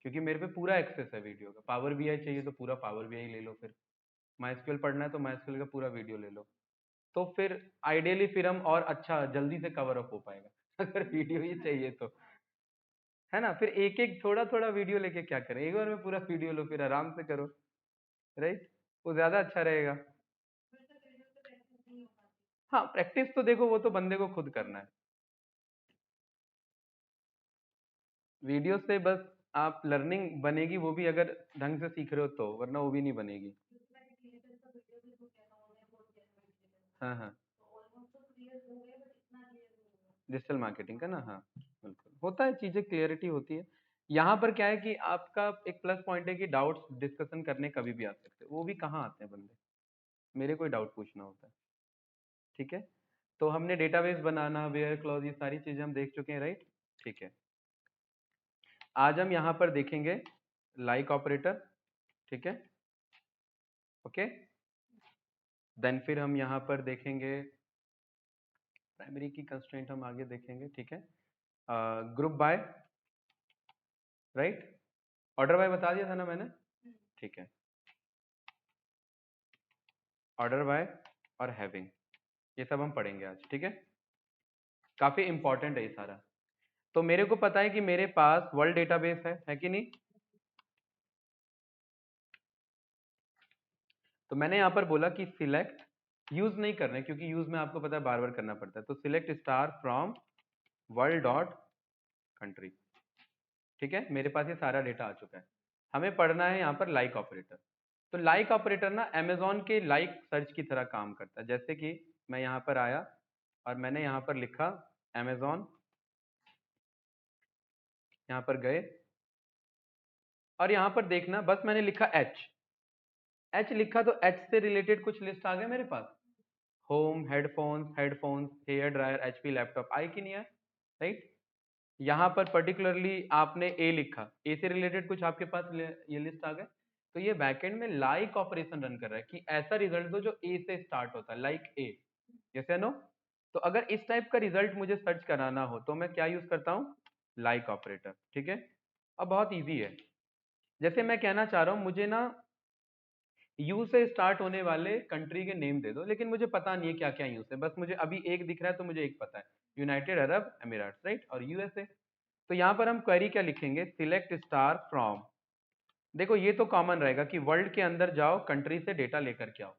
क्योंकि मेरे पे पूरा एक्सेस है वीडियो का। पावर बीआई चाहिए तो पूरा पावर बीआई ले लो, फिर माइस्क्यूएल पढ़ना है तो माइस्क्यूएल का पूरा वीडियो ले लो। तो फिर आइडियली फिर हम और अच्छा जल्दी से कवर अप हो पाएगा अगर वीडियो ही चाहिए तो, है ना। फिर एक एक थोड़ा थोड़ा वीडियो लेके क्या करें, एक बार में पूरा वीडियो लो, फिर आराम से करो, राइट। वो ज्यादा अच्छा रहेगा। हाँ, प्रैक्टिस तो देखो वो तो बंदे को खुद करना है। वीडियो से बस आप लर्निंग बनेगी, वो भी अगर ढंग से सीख रहे हो तो, वरना वो भी नहीं बनेगी। हाँ हाँ, डिजिटल मार्केटिंग का ना, हाँ बिल्कुल होता है, चीजें क्लियरिटी होती है। यहाँ पर क्या है कि आपका एक प्लस पॉइंट है कि डाउट्स डिस्कशन करने कभी भी आ सकते हैं, वो भी कहाँ आते हैं बंदे, मेरे कोई डाउट पूछना होता है, ठीक है। तो हमने डेटाबेस बनाना, वेयर क्लॉज, ये सारी चीजें हम देख चुके हैं, राइट। ठीक है, आज हम यहाँ पर देखेंगे लाइक ऑपरेटर, ठीक है, ओके। देन फिर हम यहाँ पर देखेंगे प्राइमरी की कंस्ट्रेंट, हम आगे देखेंगे, ठीक है। Group by, right, order by बता दिया था ना मैंने, ठीक है। ऑर्डर बाय और हैविंग, ये सब हम पढ़ेंगे आज, ठीक है। काफी इंपॉर्टेंट है ये सारा। तो मेरे को पता है कि मेरे पास वर्ल्ड डेटाबेस है कि नहीं। तो मैंने यहाँ पर बोला कि सिलेक्ट, यूज नहीं करना है क्योंकि यूज में आपको पता है बार बार करना पड़ता है, तो select star from world dot country, ठीक है। मेरे पास ये सारा डेटा आ चुका है। हमें पढ़ना है यहाँ पर लाइक ऑपरेटर। तो लाइक ऑपरेटर ना अमेजोन के लाइक सर्च की तरह काम करता है। जैसे कि मैं यहाँ पर आया और मैंने यहाँ पर लिखा अमेजोन, यहाँ पर गए और यहाँ पर देखना, बस मैंने लिखा एच, एच लिखा तो एच से रिलेटेड कुछ लिस्ट आ गए मेरे पास। Home, headphones, hair dryer, HP laptop, आई कि नहीं है, राइट। यहाँ पर पर्टिकुलरली आपने ए लिखा, ए से रिलेटेड कुछ आपके पास ये लिस्ट आ गए। तो ये बैकएंड में लाइक ऑपरेशन रन कर रहा है कि ऐसा रिजल्ट दो जो ए से स्टार्ट होता है, लाइक ए, यस या नो। तो अगर इस टाइप का रिजल्ट मुझे सर्च कराना हो तो मैं क्या यूज करता हूँ, लाइक ऑपरेटर, ठीक है। अब बहुत ईजी है, जैसे मैं कहना चाह रहा हूँ मुझे ना यू से स्टार्ट होने वाले कंट्री के नेम दे दो, लेकिन मुझे पता नहीं है क्या क्या यूज है, बस मुझे अभी एक दिख रहा है तो मुझे एक पता है, यूनाइटेड अरब अमीरात, राइट, और यूएसए। तो यहाँ पर हम क्वेरी क्या लिखेंगे, सिलेक्ट स्टार फ्रॉम, देखो ये तो कॉमन रहेगा कि वर्ल्ड के अंदर जाओ, कंट्री से डेटा लेकर के आओ,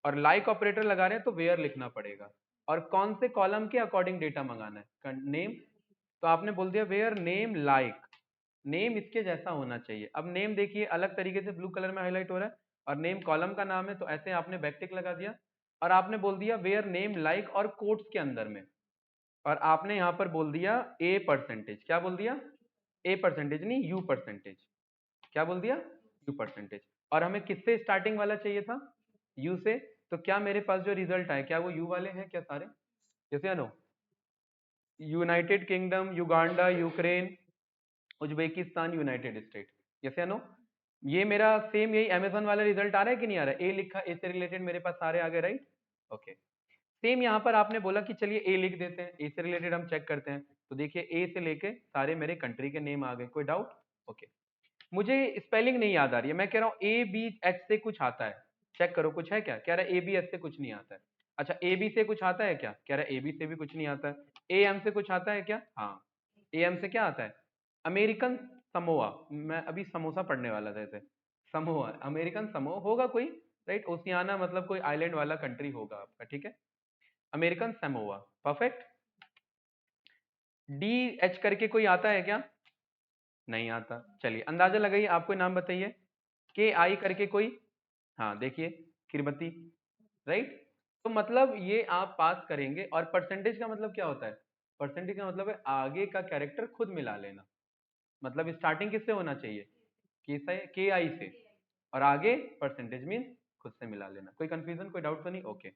और लाइक ऑपरेटर लगा रहे हैं तो वेयर लिखना पड़ेगा, और कौन से कॉलम के अकॉर्डिंग डेटा मंगाना है, नेम। तो आपने बोल दिया वेयर नेम लाइक, नेम इसके जैसा होना चाहिए। अब नेम देखिए अलग तरीके से ब्लू कलर में हाईलाइट हो रहा है, और नेम कॉलम का नाम है तो ऐसे आपने बैकटिक लगा दिया, और आपने बोल दिया वेयर नेम लाइक और कोट्स के अंदर में, और आपने यहाँ पर बोल दिया ए परसेंटेज, क्या बोल दिया, ए परसेंटेज नहीं यू परसेंटेज, क्या बोल दिया, यू परसेंटेज। और हमें किससे स्टार्टिंग वाला चाहिए था, यू से। तो क्या मेरे पास जो रिजल्ट आए क्या वो यू वाले हैं क्या सारे, जैसे या no, United Kingdom, Uganda, Ukraine, Uzbekistan, United State, yes या नो। ये मेरा सेम यही अमेजोन वाला रिजल्ट आ रहा है कि नहीं आ रहा है, ए लिखा, ए से रिलेटेड मेरे पास सारे आ गए, राइट, ओके। सेम यहाँ पर आपने बोला कि चलिए ए लिख देते हैं, ए से रिलेटेड हम चेक करते हैं, तो देखिए ए से लेके सारे मेरे कंट्री के नेम आ गए, कोई डाउट, ओके। मुझे स्पेलिंग नहीं याद आ रही है, मैं कह रहा हूँ ए बी एच से कुछ आता है, चेक करो कुछ है क्या, कह रहा है ए बी एच से कुछ नहीं आता है। अच्छा ए बी से कुछ आता है क्या, कह रहा है ए बी से भी कुछ नहीं आता है। ए एम से कुछ आता है क्या, हाँ, ए एम से क्या आता है, अमेरिकन समोआ, मैं अभी समोसा पढ़ने वाला था ऐसे, समोआ, अमेरिकन समोआ होगा कोई, राइट, ओसियाना मतलब कोई आइलैंड वाला कंट्री होगा आपका, ठीक है, American Samoa, perfect. D H करके कोई आता है क्या, नहीं आता, चलिए अंदाजा लगाइए, आप कोई नाम बताइए, के आई करके कोई, हाँ देखिए, किरबती, राइट। तो मतलब ये आप पास करेंगे, और परसेंटेज का मतलब क्या होता है, परसेंटेज का मतलब है आगे का कैरेक्टर खुद मिला लेना, मतलब स्टार्टिंग किससे होना चाहिए, के आई से, और आगे परसेंटेज मीन खुद से मिला लेना। कोई कंफ्यूजन, कोई डाउट तो नहीं, ओके।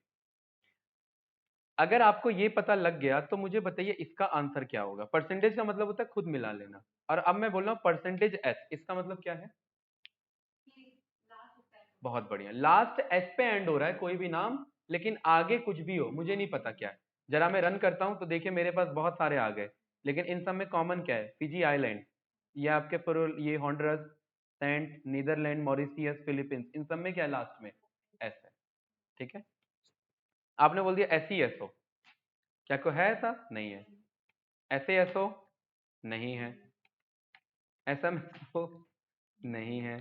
अगर आपको ये पता लग गया तो मुझे बताइए इसका आंसर क्या होगा, परसेंटेज का मतलब होता है खुद मिला लेना, और अब मैं बोल रहा हूँ परसेंटेज एस, इसका मतलब क्या है, बहुत बढ़िया, लास्ट एस पे एंड हो रहा है कोई भी नाम, लेकिन आगे कुछ भी हो मुझे नहीं पता क्या है। जरा मैं रन करता हूं तो देखिए मेरे पास बहुत सारे आ गए, लेकिन इन सब में कॉमन क्या है, फिजी आइलैंड, ये आपके ये हॉन्डुरस, सेंट, नीदरलैंड, मॉरिशियस, फिलीपींस, इन सब में क्या लास्ट में एस है। ठीक है, आपने बोल दिया SESO, क्या कोई है ऐसा? नहीं है। SASO नहीं है। SMSO नहीं है।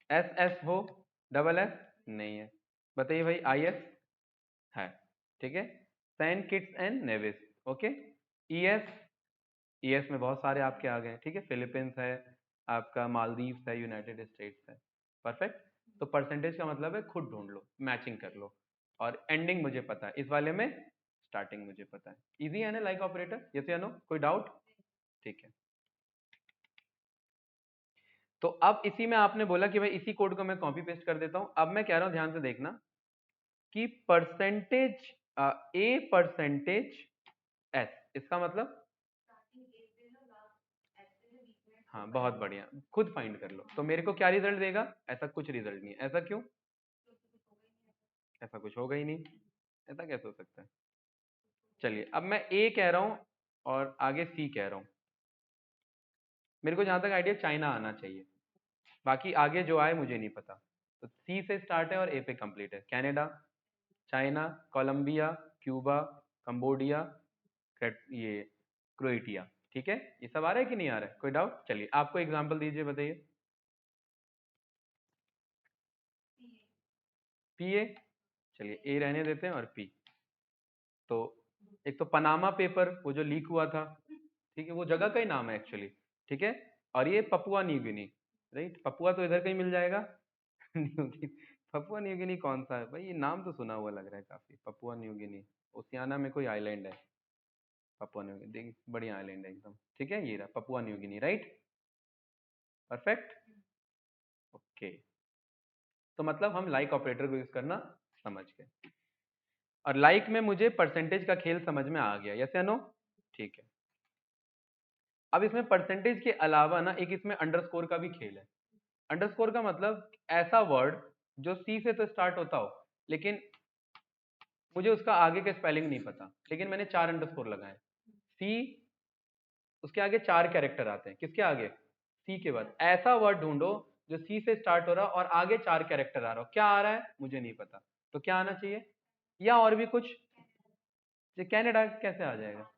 SSO डबल S नहीं है। बताइए भाई, IS है। ठीक है, Saint Kitts and Nevis. Okay, ES में बहुत सारे आपके आ गए। ठीक है, फिलीपींस है, आपका मालदीव्स है, यूनाइटेड स्टेट्स है। परफेक्ट। तो परसेंटेज का मतलब है खुद ढूंढ लो, मैचिंग कर लो, और एंडिंग मुझे पता है, इस वाले में स्टार्टिंग मुझे पता है। इजी है ना लाइक ऑपरेटर? यस या नो? कोई डाउट? ठीक है, तो अब इसी में आपने बोला कि भाई इसी कोड को मैं कॉपी पेस्ट कर देता हूं। अब मैं कह रहा हूं, ध्यान से देखना कि परसेंटेज परसेंटेज एस, इसका मतलब, हाँ बहुत बढ़िया, खुद फाइंड कर लो। तो मेरे को क्या रिजल्ट देगा? ऐसा कुछ रिजल्ट नहीं है। ऐसा क्यों? ऐसा कुछ होगा ही नहीं, ऐसा कैसे हो सकता है? चलिए, अब मैं ए कह रहा हूं और आगे सी कह रहा हूं। मेरे को जहां तक आइडिया चाइना आना चाहिए, बाकी आगे जो आए मुझे नहीं पता। तो सी से स्टार्ट है और ए पे कंप्लीट है। Canada, China, Colombia, Cuba, Cambodia, ये क्रोएटिया। ठीक है, ये सब आ रहा है कि नहीं आ रहा है? कोई डाउट? चलिए, आपको एग्जांपल दीजिए, बताइए। पीए, चलिए ए रहने देते हैं और पी। तो एक तो पनामा पेपर, वो जो लीक हुआ था, ठीक है, वो जगह का ही नाम है एक्चुअली। ठीक है, और ये Papua New Guinea, right? Papua तो इधर कहीं मिल जाएगा। New Guinea, Papua New Guinea कौन सा है भाई? ये नाम तो सुना हुआ लग रहा है काफी, पपुआ न्यू गिनी। ओशियाना में कोई आइलैंड है, पपुआ न्यू गिनी, देखिए बढ़िया आइलैंड है एकदम। ठीक है, ये रहा Papua New Guinea, right? Perfect. Okay, तो मतलब हम लाइक ऑपरेटर को यूज करना समझ गए, और लाइक में मुझे परसेंटेज का खेल समझ में आ गया। यस या नो? ठीक है, अब इसमें परसेंटेज के अलावा ना एक इसमें अंडरस्कोर का भी खेल है। अंडरस्कोर का मतलब ऐसा वर्ड जो सी से तो स्टार्ट होता हो, लेकिन मुझे उसका आगे का स्पेलिंग नहीं पता, लेकिन मैंने 4 अंडरस्कोर लगाए। सी, उसके आगे 4 कैरेक्टर आते हैं। किसके आगे? सी के बाद। ऐसा वर्ड ढूंढो जो सी से स्टार्ट हो रहा और आगे 4 कैरेक्टर आ रहा हो। क्या आ रहा है मुझे नहीं पता, तो क्या आना चाहिए? या और भी कुछ? ये कनाडा कैसे आ जाएगा?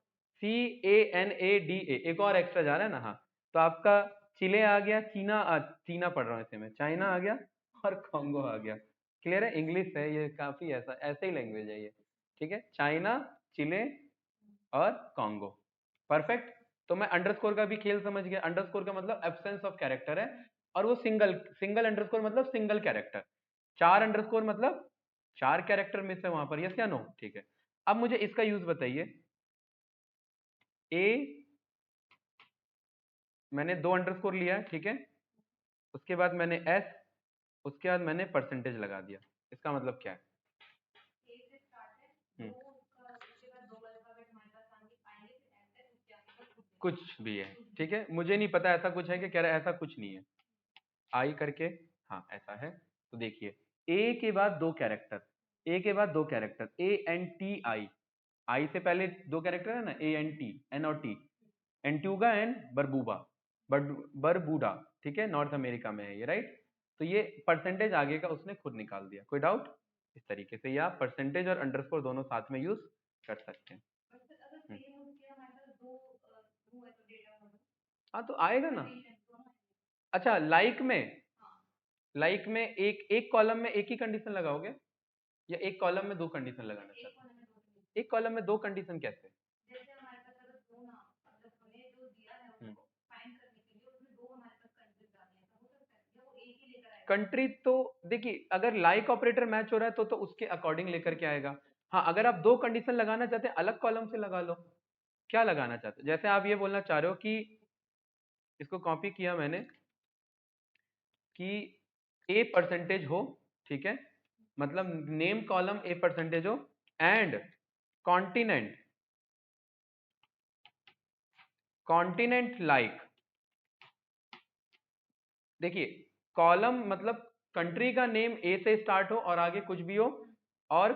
CANADA, एक और एक्स्ट्रा जा रहा है ना। हाँ, तो आपका चिले आ गया, चीना पढ़ रहा हूँ इसे मैं, चाइना आ गया, और कॉन्गो आ गया। क्लियर है? इंग्लिश है ये, काफी ऐसा ऐसे ही लैंग्वेज है ये। ठीक है, चाइना, चिले और कॉन्गो। परफेक्ट। तो मैं अंडरस्कोर का भी खेल समझ गया। अंडरस्कोर का मतलब एब्सेंस ऑफ कैरेक्टर है, और वो सिंगल सिंगल अंडरस्कोर मतलब सिंगल कैरेक्टर। 4 अंडरस्कोर मतलब 4 कैरेक्टर मिस है वहां पर। यस या नो? ठीक है, अब मुझे इसका यूज बताइए। ए, मैंने 2 अंडरस्कोर लिया है, ठीक है, उसके बाद मैंने एस, उसके बाद मैंने परसेंटेज लगा दिया। इसका मतलब क्या है? हम्म, कुछ भी है। ठीक है, मुझे नहीं पता ऐसा कुछ है कि कह रहा है, ऐसा कुछ नहीं है। आई करके, हाँ ऐसा है। तो देखिए, ए के बाद 2 कैरेक्टर, ए के बाद 2 कैरेक्टर, ANTI, आई से पहले 2 कैरेक्टर है ना, ANT, N और T, एंट्यूगा एंड बरबूबा, बरबूडा। ठीक है, नॉर्थ अमेरिका में है ये, राइट? तो ये परसेंटेज आगे का उसने खुद निकाल दिया। कोई डाउट? इस तरीके से ये आप परसेंटेज और अंडरस्कोर दोनों साथ में यूज कर सकते हैं। हाँ, तो आएगा ना। अच्छा, लाइक में एक एक कॉलम में एक ही कंडीशन लगाओगे, या एक कॉलम में 2 कंडीशन लगाना चाहते हैं? एक कॉलम में 2 कंडीशन कैसे? हम्म, कंट्री तो देखिए, अगर लाइक ऑपरेटर मैच हो रहा है तो उसके अकॉर्डिंग लेकर के आएगा। हाँ, अगर आप 2 कंडीशन लगाना चाहते हैं, अलग कॉलम से लगा लो। क्या लगाना चाहते हैं? जैसे आप ये बोलना चाह रहे हो कि, इसको कॉपी किया मैंने, कि ए परसेंटेज हो, ठीक है, मतलब नेम कॉलम ए परसेंटेज हो, एंड कॉन्टिनेंट, कॉन्टिनेंट लाइक। देखिए, कॉलम मतलब कंट्री का नेम ए से स्टार्ट हो और आगे कुछ भी हो, और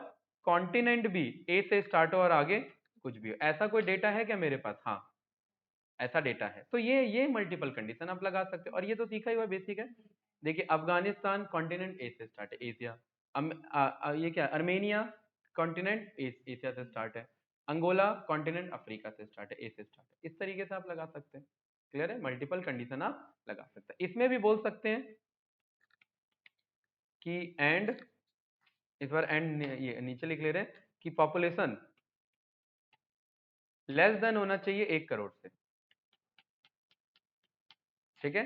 कॉन्टिनेंट भी ए से स्टार्ट हो और आगे कुछ भी हो। ऐसा कोई डेटा है क्या मेरे पास? हाँ, ऐसा डेटा है। तो ये मल्टीपल कंडीशन आप लगा सकते हो, और ये तो सीखा ही हुआ बेसिक है। देखिए अफगानिस्तान कॉन्टिनेंट ए से स्टार्ट है, एशिया। ये क्या, अर्मेनिया कॉन्टिनेंट एशिया से स्टार्ट है। अंगोला कॉन्टिनेंट अफ्रीका से स्टार्ट है, ए से स्टार्ट है। इस तरीके से आप लगा सकते हैं। क्लियर है, मल्टीपल कंडीशन आप लगा सकते हैं। इसमें भी बोल सकते हैं कि एंड, इस बार एंड ये नीचे लिख ले रहे हैं कि पॉपुलेशन लेस देन होना चाहिए 1 करोड़ से। ठीक है,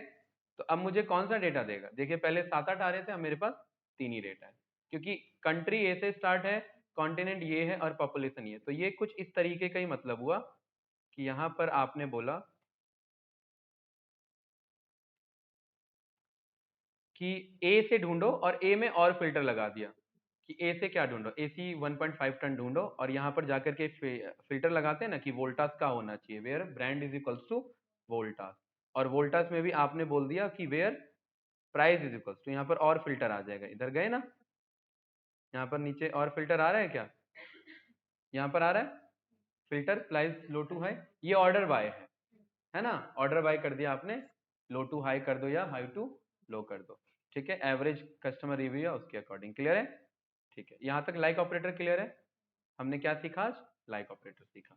तो अब मुझे कौन सा डेटा देगा? देखिए पहले 7-8 आ रहे थे, अब मेरे पास 3 ही डेटा है, क्योंकि कंट्री ए से स्टार्ट है, कॉन्टिनेंट ये है और पॉपुलेशन ये। तो ये कुछ इस तरीके का ही मतलब हुआ कि यहां पर आपने बोला कि ए से ढूंढो, और ए में और फिल्टर लगा दिया कि ए से क्या ढूंढो, AC 1.5 टन ढूंढो, और यहाँ पर जाकर के फिल्टर लगाते हैं ना कि वोल्टास का होना चाहिए, where brand is equals to Voltas. और वोल्टास में भी आपने बोल दिया कि where price is equals to, यहाँ पर और फिल्टर आ जाएगा। इधर गए ना, यहाँ पर नीचे और फिल्टर आ रहा है क्या? यहाँ पर आ रहा है filter price low to high, ये ऑर्डर बाय है ना? ऑर्डर बाय कर दिया आपने, लो टू हाई कर दो या हाई टू लो कर दो। ठीक है, एवरेज कस्टमर रिव्यू है उसके अकॉर्डिंग। क्लियर है? ठीक है, यहाँ तक लाइक ऑपरेटर क्लियर है? हमने क्या सीखा आज? लाइक ऑपरेटर सीखा।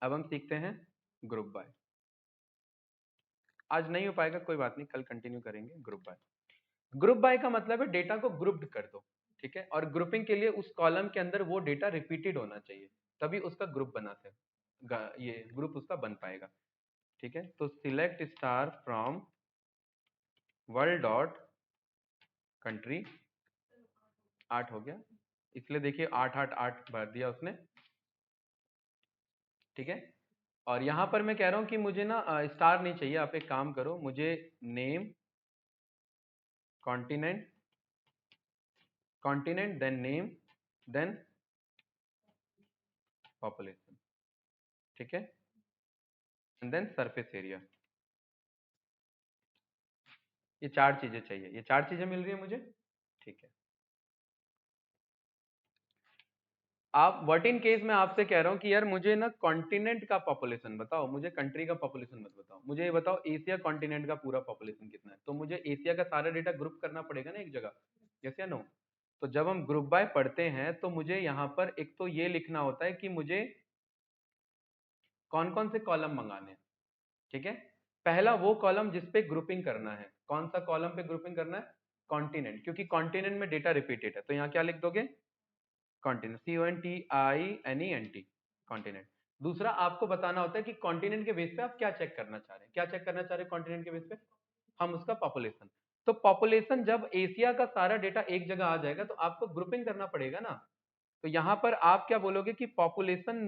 अब हम सीखते हैं ग्रुप बाय। आज नहीं हो पाएगा, कोई बात नहीं, कल कंटिन्यू करेंगे ग्रुप बाय। ग्रुप बाय का मतलब है डेटा को ग्रुप्ड कर दो। ठीक है, और ग्रुपिंग के लिए उस कॉलम के अंदर वो डेटा रिपीटेड होना चाहिए, तभी उसका ग्रुप बनाते हैं, ये ग्रुप उसका बन पाएगा। ठीक है, तो select star from world dot country, 8 हो गया, इसलिए देखिए 8 भर दिया उसने। ठीक है, और यहां पर मैं कह रहा हूं कि मुझे ना स्टार नहीं चाहिए, आप एक काम करो, मुझे name continent, continent then name then population. ठीक है, एंड देन सरफेस एरिया। ये 4 चीजें चाहिए, ये 4 चीजें मिल रही है मुझे। ठीक है, आप व्हाट इन केस मैं आपसे कह रहा हूँ कि यार मुझे ना कॉन्टिनेंट का पॉपुलेशन बताओ, मुझे कंट्री का पॉपुलेशन मत बताओ, मुझे ये बताओ एशिया कॉन्टिनेंट का पूरा पॉपुलेशन कितना है। तो मुझे एशिया का सारा डेटा ग्रुप करना पड़ेगा ना एक जगह, यस या नो? तो जब हम ग्रुप बाय पढ़ते हैं तो मुझे यहाँ पर एक तो ये लिखना होता है कि मुझे कौन कौन से कॉलम मंगाने हैं। ठीक है, पहला वो कॉलम जिसपे ग्रुपिंग करना है, कौन सा कॉलम पे ग्रुपिंग करना है? कॉन्टिनेंट, क्योंकि कॉन्टिनेंट में डेटा रिपीटेड है, तो यहाँ क्या लिख दोगे? Continent, CONTINENT, continent. दूसरा आपको बताना होता है कि कॉन्टिनेंट के बेस पे आप क्या चेक करना चाह रहे हैं, क्या चेक करना चाह रहे हैं कॉन्टिनेंट के बेस पे? हम उसका पॉपुलेशन। तो पॉपुलेशन जब एशिया का सारा डेटा एक जगह आ जाएगा तो आपको ग्रुपिंग करना पड़ेगा ना। तो यहाँ पर आप क्या बोलोगे कि पॉपुलेशन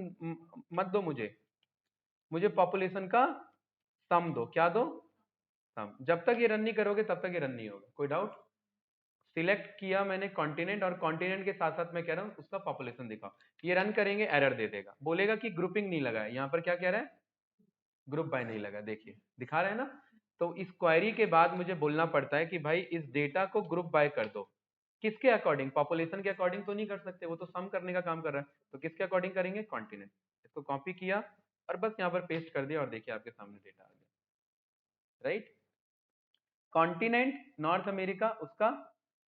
मत दो मुझे, मुझे पॉपुलेशन का सम दो। क्या दो? सम। जब तक ये रन नहीं करोगे तब तक ये रन नहीं होगा। कोई डाउट? सिलेक्ट किया मैंने कॉन्टिनेंट, और कॉन्टिनेंट के साथ साथ मैं कह रहा हूँ उसका पॉपुलेशन दिखाओ। ये रन करेंगे, एरर दे देगा, बोलेगा कि ग्रुपिंग नहीं लगा है। यहाँ पर क्या कह रहा है? ग्रुप बाय नहीं लगा, देखिए दिखा रहा है ना। तो इस क्वेरी के बाद मुझे बोलना पड़ता है कि भाई इस डेटा को ग्रुप बाय कर दो। किसके अकॉर्डिंग? पॉपुलेशन के अकॉर्डिंग तो नहीं कर सकते, वो तो सम करने का काम कर रहा है। तो किसके अकॉर्डिंग करेंगे? कॉन्टिनेंट। इसको कॉपी किया और बस यहाँ पर पेस्ट कर दिया, और देखिए आपके सामने डेटा आ गया। राइट, कॉन्टिनेंट नॉर्थ अमेरिका उसका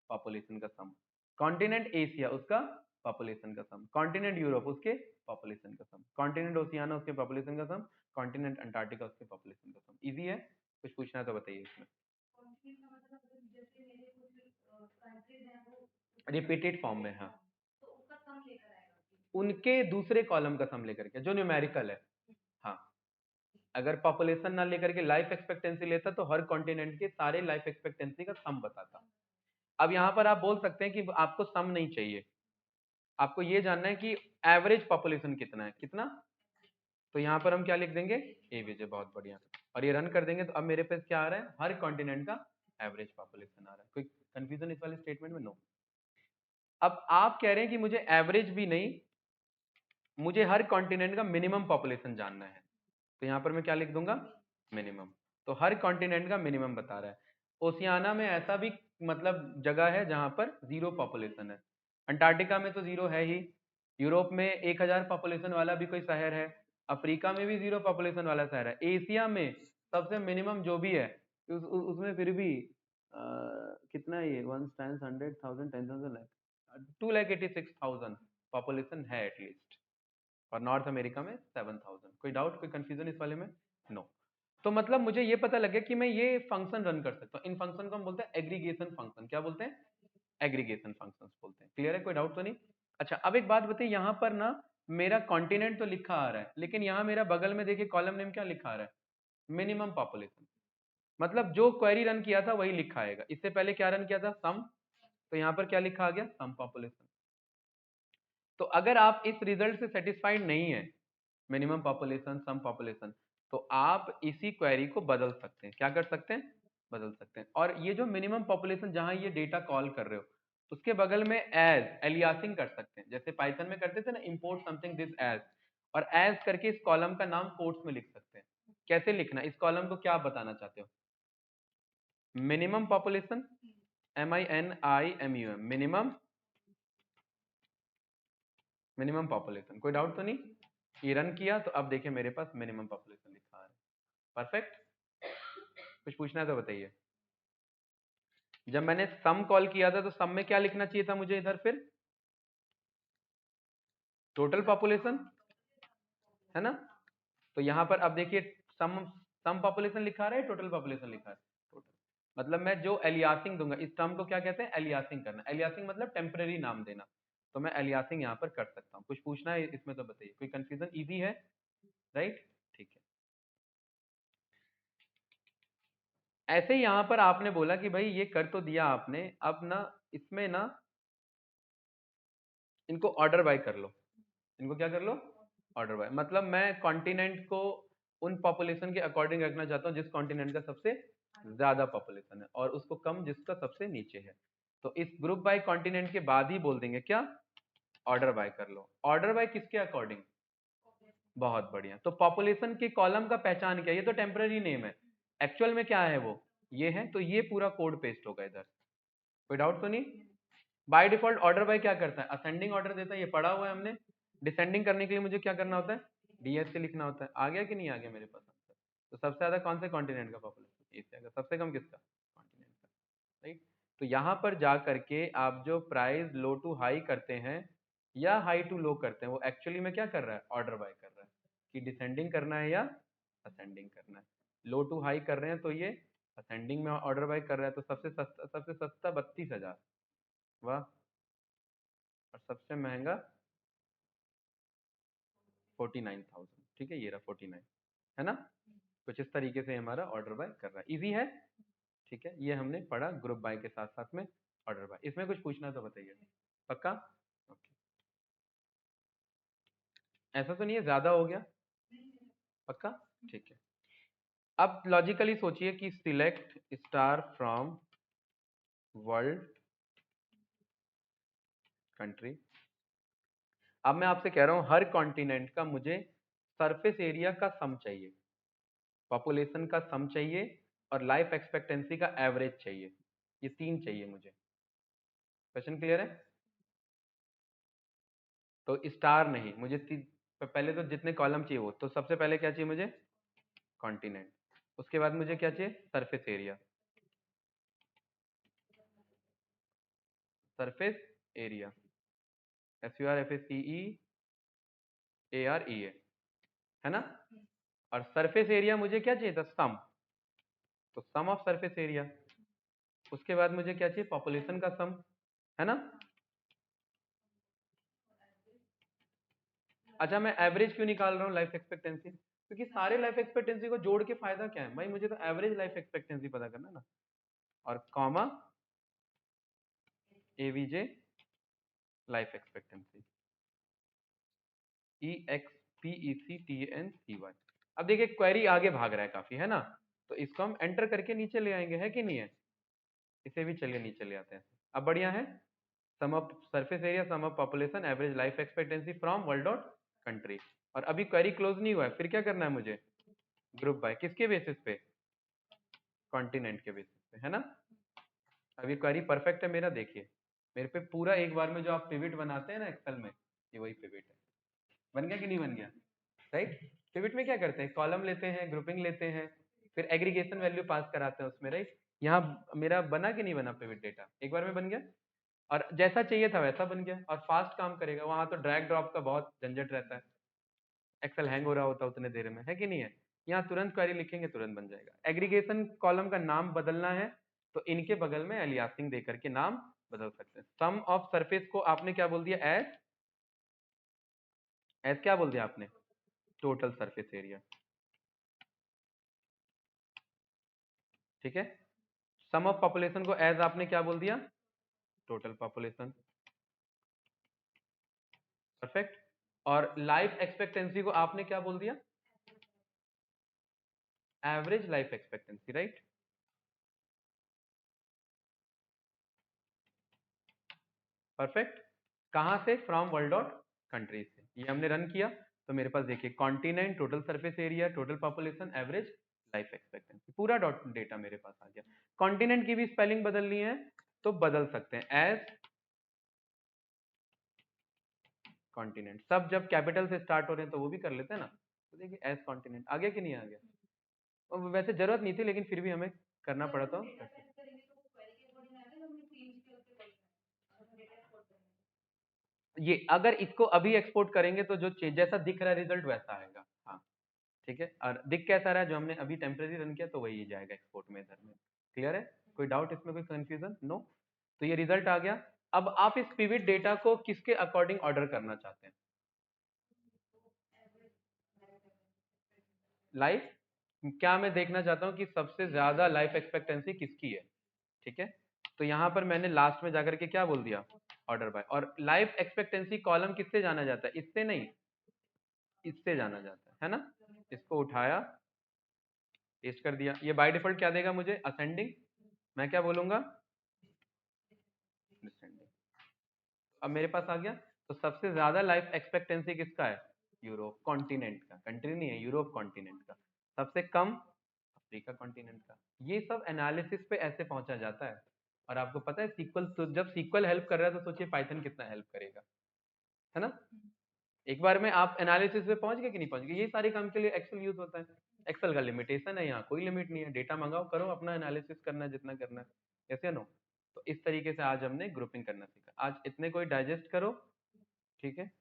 पॉपुलेशन का सम, कॉन्टिनेंट एशिया उसका पॉपुलेशन का सम, कॉन्टिनेंट यूरोप उसके पॉपुलेशन का सम, कॉन्टिनेंट ओशियाना उसके पॉपुलेशन का सम, कॉन्टिनेंट अंटार्कटिका उसके पॉपुलेशन का सम। इजी है? कुछ पूछना है तो बताइए इसमें। रिपीटेड फॉर्म में, हाँ, उनके दूसरे कॉलम का सम लेकर के जो न्यूमेरिकल है। हाँ, अगर पॉपुलेशन ना लेकर के लाइफ एक्सपेक्टेंसी लेता तो हर कॉन्टिनेंट के सारे लाइफ एक्सपेक्टेंसी का सम बताता। अब यहाँ पर आप बोल सकते हैं कि आपको सम नहीं चाहिए, आपको ये जानना है कि एवरेज पॉपुलेशन कितना है, कितना। तो यहाँ पर हम क्या लिख देंगे? एवरेज। बहुत बढ़िया, और ये रन कर देंगे तो अब मेरे पास क्या आ रहा है? हर कॉन्टिनेंट का एवरेज पॉपुलेशन आ रहा है। कोई कंफ्यूजन इस वाले स्टेटमेंट में? नो। अब आप कह रहे हैं कि मुझे एवरेज भी नहीं, मुझे हर कॉन्टिनेंट का मिनिमम पॉपुलेशन जानना है। तो यहाँ पर मैं क्या लिख दूंगा? मिनिमम। तो हर कॉन्टिनेंट का मिनिमम बता रहा है। ओशियाना में ऐसा भी मतलब जगह है जहां पर 0 पॉपुलेशन है, अंटार्कटिका में तो 0 है ही, यूरोप में 1000 पॉपुलेशन वाला भी कोई शहर है, अफ्रीका में भी 0 पॉपुलेशन वाला शहर है, एशिया में सबसे मिनिमम जो भी है उसमें फिर भी कितना है ये 1 टाइम्स 100,000 10,000 2,86,000 पॉपुलेशन है एटलीस्ट, और नॉर्थ अमेरिका में 7,000। कोई डाउट, कोई कंफ्यूजन इस वाले में? नो। तो मतलब मुझे ये पता लग गया कि मैं ये फंक्शन रन कर सकता हूँ। इन फंक्शन को हम बोलते हैं एग्रीगेशन फंक्शन। क्या बोलते हैं? एग्रीगेशन फंक्शंस बोलते हैं। क्लियर है? कोई डाउट तो नहीं? अच्छा, अब एक बात बताइए, यहाँ पर ना मेरा कॉन्टिनेंट तो लिखा आ रहा है, लेकिन यहाँ मेरा बगल में देखिए कॉलम नेम क्या लिखा आ रहा है? Minimum population. मतलब जो क्वेरी रन किया था वही लिखा आएगा। इससे पहले क्या रन किया था? सम। तो यहाँ पर क्या लिखा आ गया? सम पॉपुलेशन। तो अगर आप इस रिजल्ट से सेटिस्फाइड नहीं है, मिनिमम पॉपुलेशन, सम पॉपुलेशन, तो आप इसी क्वेरी को बदल सकते हैं। क्या कर सकते हैं? बदल सकते हैं। और ये जो मिनिमम पॉपुलेशन जहां ये डेटा कॉल कर रहे हो, उसके बगल में एज एलियासिंग कर सकते हैं, जैसे पाइथन में करते थे ना, इंपोर्ट समथिंग दिस एज, और एज करके इस कॉलम का नाम कोट्स में लिख सकते हैं। कैसे लिखना? इस कॉलम को क्या आप बताना चाहते हो? Minimum population, MINIMUM, minimum, minimum population. कोई डाउट तो नहीं? ये रन किया तो अब देखिए मेरे पास मिनिमम पॉपुलेशन लिखा है। परफेक्ट। कुछ पूछना है तो बताइए। जब मैंने सम कॉल किया था तो सम में क्या लिखना चाहिए था मुझे इधर? फिर टोटल पॉपुलेशन, है ना? तो यहाँ पर अब देखिए सम, सम पॉपुलेशन लिखा रहा है, टोटल पॉपुलेशन लिखा है? टोटल। मतलब मैं जो एलियासिंग दूंगा, इस टर्म को क्या कहते हैं? एलियासिंग करना। एलियासिंग मतलब टेम्परेरी नाम देना। तो मैं एलियासिंग यहाँ पर कर सकता हूँ। कुछ पूछना है इसमें तो बताइए। कोई कंफ्यूजन? इजी है, राइट? ठीक है। ऐसे ही यहाँ पर आपने बोला कि भाई ये कर तो दिया आपने, अब ना इसमें ना इनको ऑर्डर बाय कर लो। इनको क्या कर लो? Order by. मतलब मैं कॉन्टिनेंट को उन पॉपुलेशन के अकॉर्डिंग रखना चाहता हूँ जिस कॉन्टिनेंट का सबसे ज्यादा पॉपुलेशन है, और उसको कम जिसका सबसे नीचे है। तो इस ग्रुप बाय कॉन्टिनेंट के बाद ही बोल देंगे क्या? ऑर्डर बाय कर लो। ऑर्डर बाय किसके अकॉर्डिंग? बहुत बढ़िया। तो पॉपुलेशन के कॉलम का पहचान क्या? ये तो टेम्पररी नेम है, एक्चुअल में क्या है वो? ये है। तो ये पूरा कोड पेस्ट होगा इधर। कोई डाउट तो नहीं? बाय डिफॉल्ट ऑर्डर बाय क्या करता है? असेंडिंग ऑर्डर देता है, ये पढ़ा हुआ है हमने। डिसेंडिंग करने के लिए मुझे क्या करना होता है? DS से लिखना होता है। आ गया कि नहीं आ गया मेरे पास आंसर? तो सबसे ज्यादा कौन से कॉन्टिनेंट का पॉपुलेशन? एशिया का। सबसे कम किसका? कॉन्टिनेंट का, राइट? तो यहाँ पर जा करके आप जो प्राइस लो टू हाई करते हैं या हाई टू लो करते हैं, वो एक्चुअली में क्या कर रहा है? ऑर्डर बाय कर रहा है कि डिसेंडिंग करना है या असेंडिंग करना है। लो टू हाई कर रहे हैं तो ये असेंडिंग में ऑर्डर बाय कर रहा है, तो सबसे सस्ता 32,000, वाह। और सबसे महंगा 49,000। ठीक है, ये रहा 49, है ना? कुछ इस तरीके से हमारा ऑर्डर बाय कर रहा है। इजी है, ठीक है। ये हमने पढ़ा ग्रुप बाय के साथ साथ में ऑर्डर बाय। इसमें कुछ पूछना तो बताइए। पक्का? ओके। ऐसा तो नहीं है ज्यादा हो गया? पक्का? ठीक है। अब लॉजिकली सोचिए कि select star from world country. अब मैं आपसे कह रहा हूं हर कॉन्टिनेंट का मुझे सरफेस एरिया का सम चाहिए, पॉपुलेशन का सम चाहिए, और लाइफ एक्सपेक्टेंसी का एवरेज चाहिए। ये तीन चाहिए मुझे। क्वेश्चन क्लियर है? तो स्टार नहीं मुझे, पहले तो जितने कॉलम चाहिए वो, तो सबसे पहले क्या चाहिए मुझे? कॉन्टिनेंट। उसके बाद मुझे क्या चाहिए? Surface area. Surface area, SURFACEAREA, है ना? और सरफेस एरिया मुझे क्या चाहिए था? सम। तो सम ऑफ सरफेस एरिया। उसके बाद मुझे क्या चाहिए? पॉपुलेशन का सम, है ना? अच्छा, मैं एवरेज क्यों निकाल रहा हूँ लाइफ एक्सपेक्टेंसी? क्योंकि सारे लाइफ एक्सपेक्टेंसी को जोड़ के फायदा क्या है भाई? मुझे तो एवरेज लाइफ एक्सपेक्टेंसी पता करना है ना। और comma AVJ life expectancy, EXPECTANCY। अब देखिए क्वेरी आगे भाग रहा है काफी, है ना? तो इसको हम एंटर करके नीचे ले आएंगे, है कि नहीं है? इसे भी चलिए नीचे ले आते हैं। अब बढ़िया है। Sum of surface area, sum of population, average life expectancy from world dot country. और अभी क्वेरी क्लोज नहीं हुआ है, फिर क्या करना है मुझे? Group by. किसके बेसिस पे? कॉन्टिनेंट के बेसिस पे, है ना? अभी क्वेरी परफेक्ट है मेरा, देखिए मेरे पे पूरा एक बार में जो आप पिविट बनाते हैं ना एक्सेल में, ये वही पिविट है। बन गया कि नहीं बन गया? राइट। पिविट में क्या करते हैं, कॉलम लेते हैं, ग्रुपिंग लेते हैं, फिर एग्रीगेशन वैल्यू पास कराते हैं उसमें, राइट। यहाँ मेरा बना कि नहीं बना पिविट डेटा, एक बार में बन गया, और जैसा चाहिए था वैसा बन गया, और फास्ट काम करेगा। वहां तो ड्रैग ड्रॉप का बहुत झंझट रहता है, एक्सेल हैंग हो रहा होता है उतने देर में, है कि नहीं है। यहाँ तुरंत क्वेरी लिखेंगे, तुरंत बन जाएगा। एग्रीगेशन कॉलम का नाम बदलना है तो इनके बगल में एलियासिंग दे करके नाम बदल सकते हैं। सम ऑफ सरफेस को आपने क्या बोल दिया, एज एज क्या बोल दिया आपने, टोटल सरफेस एरिया, ठीक है। सम ऑफ पॉपुलेशन को एज आपने क्या बोल दिया, टोटल पॉपुलेशन, परफेक्ट। और लाइफ एक्सपेक्टेंसी को आपने क्या बोल दिया, average life expectancy, right. Perfect. कहां से, फ्रॉम वर्ल्ड डॉट कंट्री से। ये हमने रन किया तो मेरे पास देखिए continent, total surface area, total population, average life expectancy, पूरा डॉट डेटा मेरे पास आ गया। कॉन्टिनेंट की भी स्पेलिंग बदलनी है तो बदल सकते हैं, एज कॉन्टिनेंट। सब जब कैपिटल से स्टार्ट हो रहे हैं तो वो भी कर लेते हैं ना, तो देखिए एज कॉन्टिनेंट आ गया कि नहीं आ गया। और वैसे जरूरत नहीं थी लेकिन फिर भी हमें करना पड़ा तो ये अगर इसको अभी एक्सपोर्ट करेंगे तो जो जैसा दिख रहा है रिजल्ट वैसा आएगा, हाँ ठीक है। और दिख कैसा रहा है, जो हमने अभी टेम्परेरी रन किया तो वही जाएगा एक्सपोर्ट में इधर में। क्लियर है, कोई डाउट इसमें, कोई कंफ्यूजन, नो। तो ये रिजल्ट आ गया। अब आप इस पिविट डेटा को किसके अकॉर्डिंग ऑर्डर करना चाहते हैं, लाइफ, क्या मैं देखना चाहता हूँ कि सबसे ज्यादा लाइफ एक्सपेक्टेंसी किसकी है, ठीक है। तो यहाँ पर मैंने लास्ट में जाकर के क्या बोल दिया, ऑर्डर बाय। और लाइफ एक्सपेक्टेंसी कॉलम किससे जाना जाता है, इससे नहीं, इससे जाना जाता है ना। इसको उठाया, पेस्ट कर दिया, ये बाय डिफॉल्ट क्या देगा मुझे, असेंडिंग। मैं क्या बोलूंगा, डिसेंडिंग। अब मेरे पास आ गया। तो सबसे ज्यादा लाइफ एक्सपेक्टेंसी किसका है, यूरोप कॉन्टिनेंट का, कंट्री नहीं है, यूरोप कॉन्टिनेंट का। सबसे कम अफ्रीका कॉन्टिनेंट का। ये सब एनालिसिस पे ऐसे पहुंचा जाता है। और आपको पता है सीक्वल, तो जब सीक्वल हेल्प कर रहा है तो सोचिए पाइथन कितना हेल्प करेगा, है ना। एक बार में आप एनालिसिस पे पहुंच गए कि नहीं पहुंच गए। ये सारे काम के लिए एक्सेल यूज होता है। एक्सेल का लिमिटेशन है, यहाँ कोई लिमिट नहीं है, डेटा मंगाओ, करो अपना एनालिसिस करना है जितना करना है, ऐसे नो। तो इस तरीके से आज हमने ग्रुपिंग करना सीखा। आज इतने कोई डाइजेस्ट करो, ठीक है।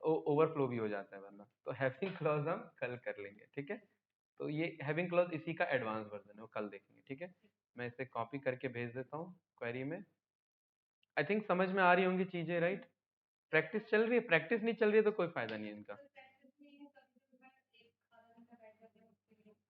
ओवरफ्लो भी हो जाता है वरना। तो हैविंग क्लॉज हम कल कर लेंगे, ठीक है। तो ये हैविंग क्लॉज इसी का एडवांस वर्जन है, वो कल देखेंगे, ठीक है। मैं इसे कॉपी करके भेज देता हूँ क्वेरी में। आई थिंक समझ में आ रही होंगी चीजें, राइट। प्रैक्टिस चल रही है, प्रैक्टिस नहीं चल रही है तो कोई फायदा नहीं है इनका।